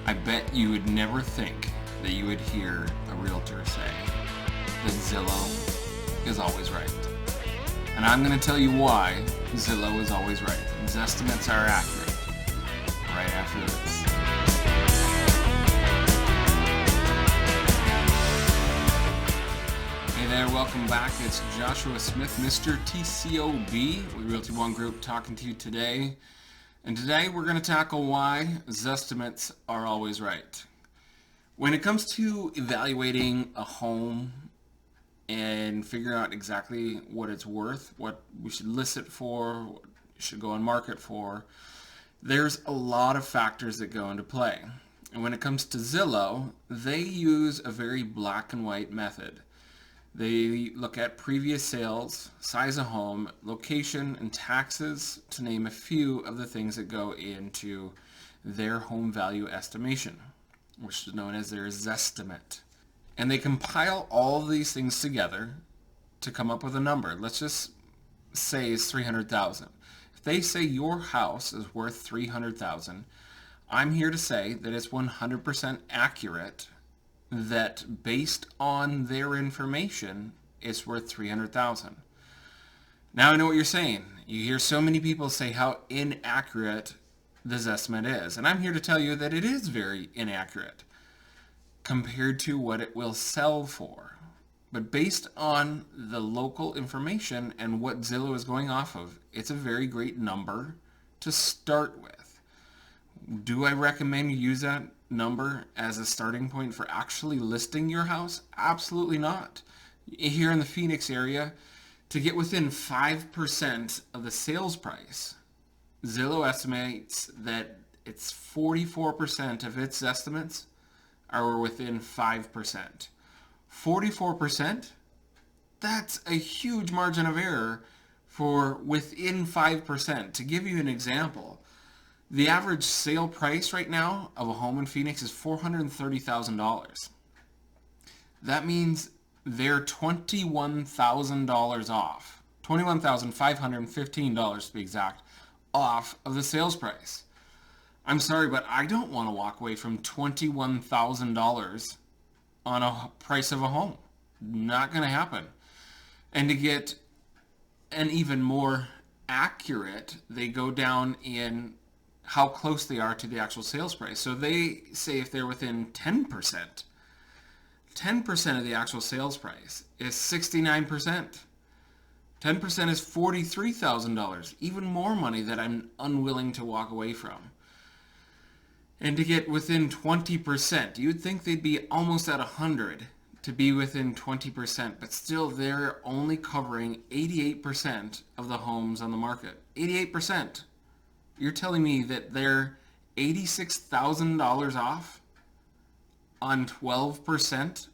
I bet you would never think that you would hear a realtor say that Zillow is always right. And I'm going to tell you why Zillow is always right. Zestimates are accurate. Right after this. Hey there, welcome back. It's Joshua Smith, MrTCOB with Realty One Group talking to you today. And today we're going to tackle why Zestimates are always right. When it comes to evaluating a home and figuring out exactly what it's worth, what we should list it for, what we should go on market for, there's a lot of factors that go into play. And when it comes to Zillow, they use a very black and white method. They look at previous sales, size of home, location, and taxes, to name a few of the things that go into their home value estimation, which is known as their Zestimate. And they compile all of these things together to come up with a number. Let's just say it's $300,000. If they say your house is worth $300,000, I'm here to say that it's 100% accurate, that based on their information, it's worth $300,000. Now I know what you're saying. You hear so many people say how inaccurate the Zestimate is. And I'm here to tell you that it is very inaccurate compared to what it will sell for. But based on the local information and what Zillow is going off of, it's a very great number to start with. Do I recommend you use that number as a starting point for actually listing your house? Absolutely not. Here in the Phoenix area, to get within 5% of the sales price, Zillow estimates that it's 44% of its estimates are within 5%. 44%? That's a huge margin of error for within 5%. To give you an example, the average sale price right now of a home in Phoenix is $430,000. That means they're $21,000 off. $21,515 to be exact, off of the sales price. I'm sorry, but I don't want to walk away from $21,000 on a price of a home. Not going to happen. And to get an even more accurate, they go down in how close they are to the actual sales price. So they say if they're within 10%, 10% of the actual sales price is 69%. 10% is $43,000, even more money that I'm unwilling to walk away from. And to get within 20%, you'd think they'd be almost at 100 to be within 20%, but still they're only covering 88% of the homes on the market. 88%. You're telling me that they're $86,000 off on 12%?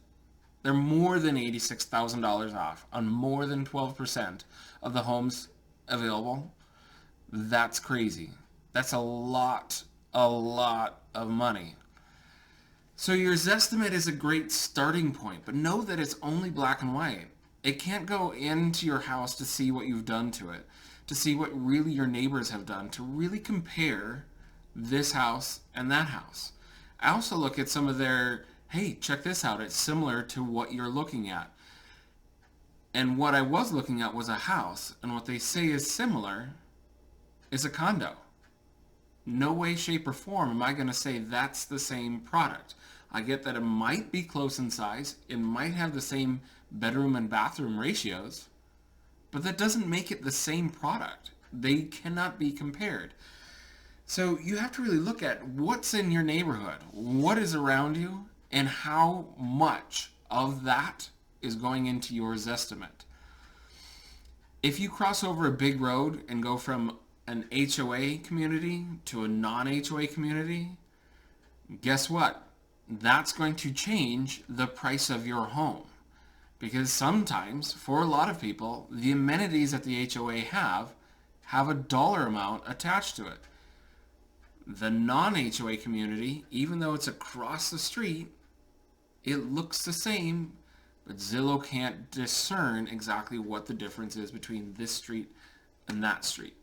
They're more than $86,000 off on more than 12% of the homes available. That's crazy. That's a lot of money. So your Zestimate is a great starting point, but know that it's only black and white. It can't go into your house to see what you've done to it, to see what really your neighbors have done, to really compare this house and that house. I also look at some of their, hey, check this out, it's similar to what you're looking at. And what I was looking at was a house, and what they say is similar is a condo. No way, shape, or form am I going to say that's the same product. I get that it might be close in size, it might have the same bedroom and bathroom ratios, but that doesn't make it the same product. They cannot be compared. So you have to really look at what's in your neighborhood, what is around you, and how much of that is going into your Zestimate. If you cross over a big road and go from an HOA community to a non-HOA community, guess what? That's going to change the price of your home. Because sometimes, for a lot of people, the amenities that the HOA have a dollar amount attached to it. The non-HOA community, even though it's across the street, it looks the same, but Zillow can't discern exactly what the difference is between this street and that street.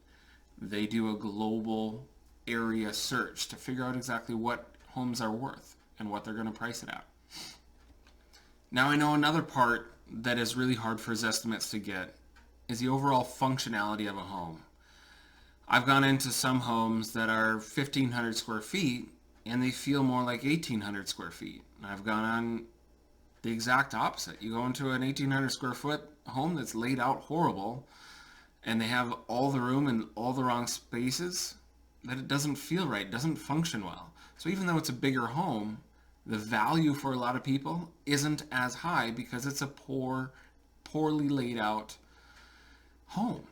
They do a global area search to figure out exactly what homes are worth and what they're going to price it at. Now I know another part that is really hard for Zestimates to get is the overall functionality of a home. I've gone into some homes that are 1,500 square feet and they feel more like 1,800 square feet. And I've gone on the exact opposite. You go into an 1,800 square foot home that's laid out horrible and they have all the room and all the wrong spaces, that it doesn't feel right, it doesn't function well. So even though it's a bigger home, the value for a lot of people isn't as high because it's a poorly laid out home.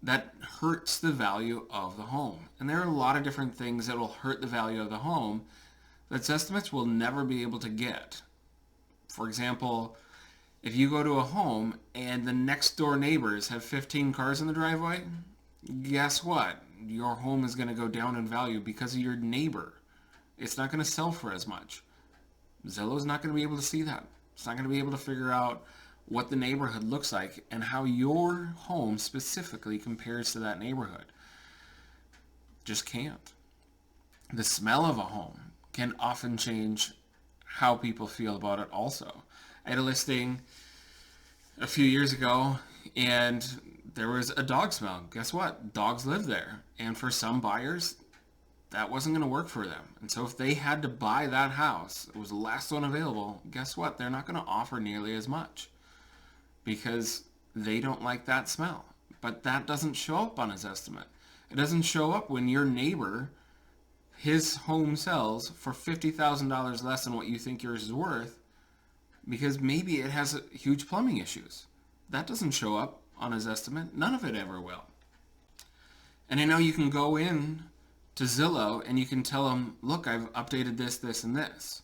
That hurts the value of the home. And there are a lot of different things that will hurt the value of the home that Zestimates will never be able to get. For example, if you go to a home and the next door neighbors have 15 cars in the driveway, guess what? Your home is going to go down in value because of your neighbor. It's not going to sell for as much. Zillow's not going to be able to see that. It's not going to be able to figure out what the neighborhood looks like and how your home specifically compares to that neighborhood. Just can't. The smell of a home can often change how people feel about it also. I had a listing a few years ago and there was a dog smell. Guess what? Dogs live there. And for some buyers, that wasn't going to work for them. And so if they had to buy that house, it was the last one available, guess what? They're not going to offer nearly as much because they don't like that smell. But that doesn't show up on his estimate. It doesn't show up when your neighbor, his home sells for $50,000 less than what you think yours is worth because maybe it has huge plumbing issues. That doesn't show up on his estimate. None of it ever will. And I know you can go in to Zillow and you can tell them, look, I've updated this, this, and this.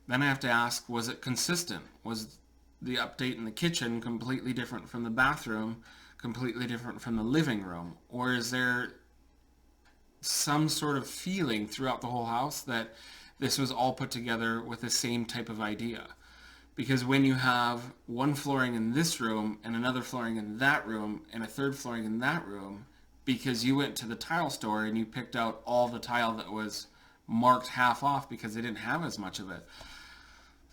Then I have to ask, was it consistent? Was the update in the kitchen completely different from the bathroom, completely different from the living room? Or is there some sort of feeling throughout the whole house that this was all put together with the same type of idea? Because when you have one flooring in this room and another flooring in that room and a third flooring in that room, because you went to the tile store and you picked out all the tile that was marked half off because they didn't have as much of it.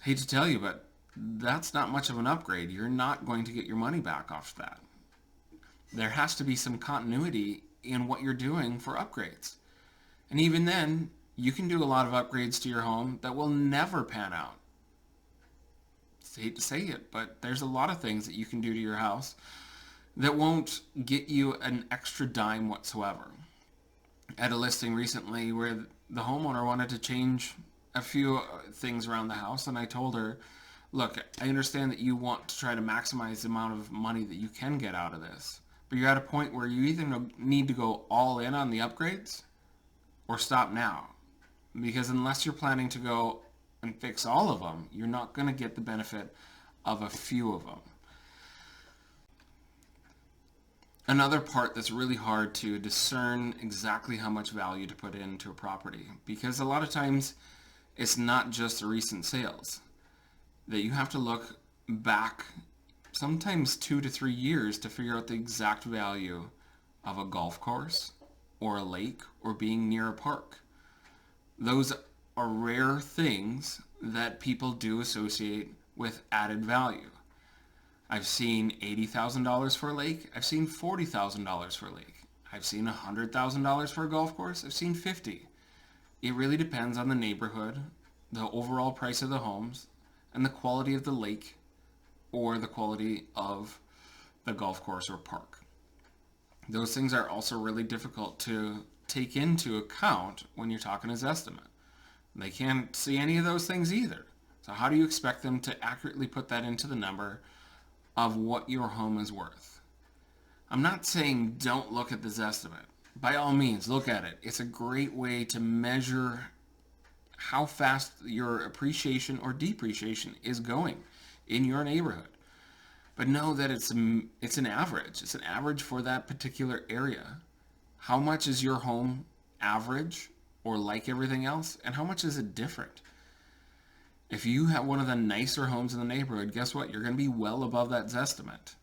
I hate to tell you, but that's not much of an upgrade. You're not going to get your money back off that. There has to be some continuity in what you're doing for upgrades. And even then, you can do a lot of upgrades to your home that will never pan out. I hate to say it, but there's a lot of things that you can do to your house that won't get you an extra dime whatsoever. I had a listing recently where the homeowner wanted to change a few things around the house, and I told her, look, I understand that you want to try to maximize the amount of money that you can get out of this, but you're at a point where you either need to go all in on the upgrades or stop now. Because unless you're planning to go and fix all of them, you're not going to get the benefit of a few of them. Another part that's really hard to discern exactly how much value to put into a property, because a lot of times it's not just the recent sales, that you have to look back sometimes 2 to 3 years to figure out the exact value of a golf course or a lake or being near a park. Those are rare things that people do associate with added value. I've seen $80,000 for a lake. I've seen $40,000 for a lake. I've seen $100,000 for a golf course. I've seen $50,000. It really depends on the neighborhood, the overall price of the homes, and the quality of the lake or the quality of the golf course or park. Those things are also really difficult to take into account when you're talking as estimate. They can't see any of those things either. So how do you expect them to accurately put that into the number of what your home is worth? I'm not saying don't look at this estimate. By all means, look at it. It's a great way to measure how fast your appreciation or depreciation is going in your neighborhood. But know that it's an average. It's an average for that particular area. How much is your home average or like everything else? And how much is it different? If you have one of the nicer homes in the neighborhood, guess what? You're going to be well above that Zestimate.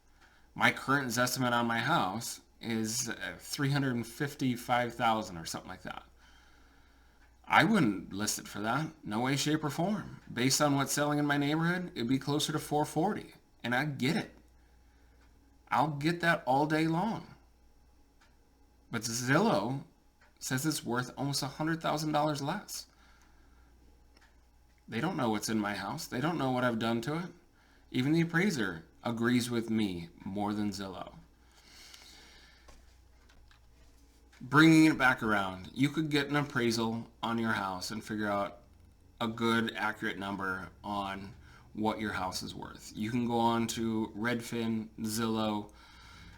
My current Zestimate on my house is $355,000 or something like that. I wouldn't list it for that. No way, shape, or form. Based on what's selling in my neighborhood, it'd be closer to 440. And I get it. I'll get that all day long. But Zillow says it's worth almost $100,000 less. They don't know what's in my house. They don't know what I've done to it. Even the appraiser agrees with me more than Zillow. Bringing it back around, you could get an appraisal on your house and figure out a good, accurate number on what your house is worth. You can go on to Redfin, Zillow,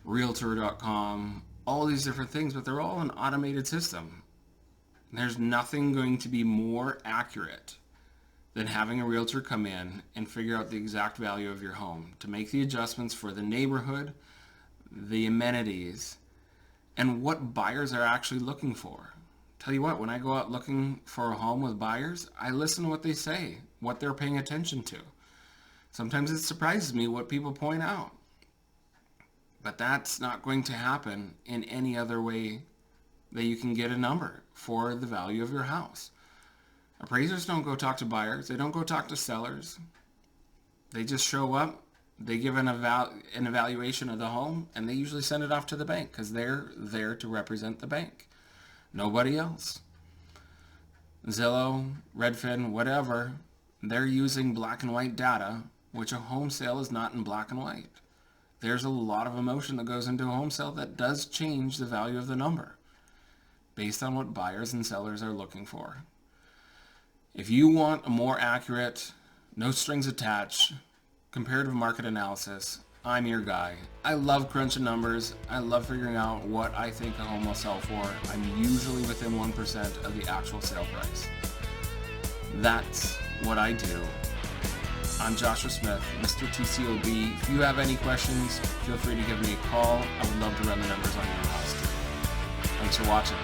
realtor.com, all these different things, but they're all an automated system. There's nothing going to be more accurate than having a realtor come in and figure out the exact value of your home to make the adjustments for the neighborhood, the amenities, and what buyers are actually looking for. Tell you what, when I go out looking for a home with buyers, I listen to what they say, what they're paying attention to. Sometimes it surprises me what people point out. But that's not going to happen in any other way that you can get a number for the value of your house. Appraisers don't go talk to buyers. They don't go talk to sellers. They just show up. They give an evaluation of the home, and they usually send it off to the bank because they're there to represent the bank. Nobody else. Zillow, Redfin, whatever, they're using black and white data, which a home sale is not in black and white. There's a lot of emotion that goes into a home sale that does change the value of the number based on what buyers and sellers are looking for. If you want a more accurate, no strings attached, comparative market analysis, I'm your guy. I love crunching numbers. I love figuring out what I think a home will sell for. I'm usually within 1% of the actual sale price. That's what I do. I'm Joshua Smith, MrTCOB. If you have any questions, feel free to give me a call. I would love to run the numbers on your house too. Thanks for watching.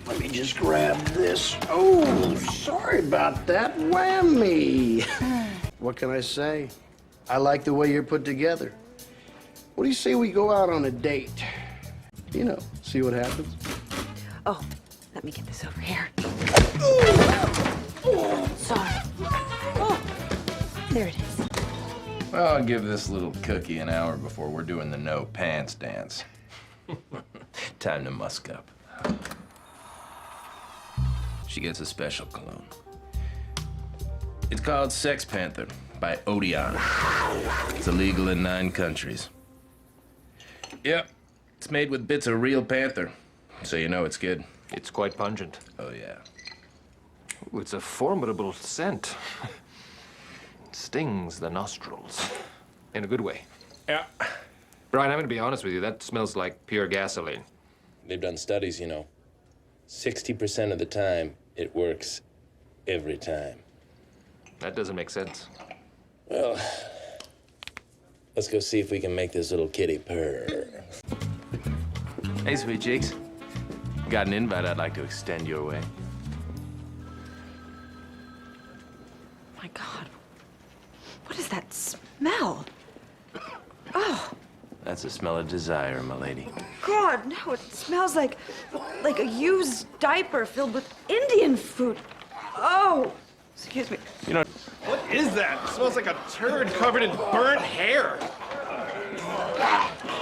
Let me just grab this. Oh, sorry about that. Whammy. What can I say? I like the way you're put together. What do you say we go out on a date? You know, see what happens. Oh, let me get this over here. Oh, sorry. Oh, there it is. Well, I'll give this little cookie an hour before we're doing the no pants dance. Time to musk up. She gets a special cologne. It's called Sex Panther by Odeon. It's illegal in 9 countries. Yep, it's made with bits of real panther, so you know it's good. It's quite pungent. Oh, yeah. Ooh, it's a formidable scent. It stings the nostrils. In a good way. Yeah. Brian, I'm gonna be honest with you, that smells like pure gasoline. They've done studies, you know. 60% of the time, it works every time. That doesn't make sense. Well, let's go see if we can make this little kitty purr. Hey, sweet cheeks. Got an invite I'd like to extend your way. My God, what is that smell? Oh, That's the smell of desire, my lady. God, no, it smells like a used diaper filled with Indian food. Oh, excuse me. What is that? It smells like a turd covered in burnt hair.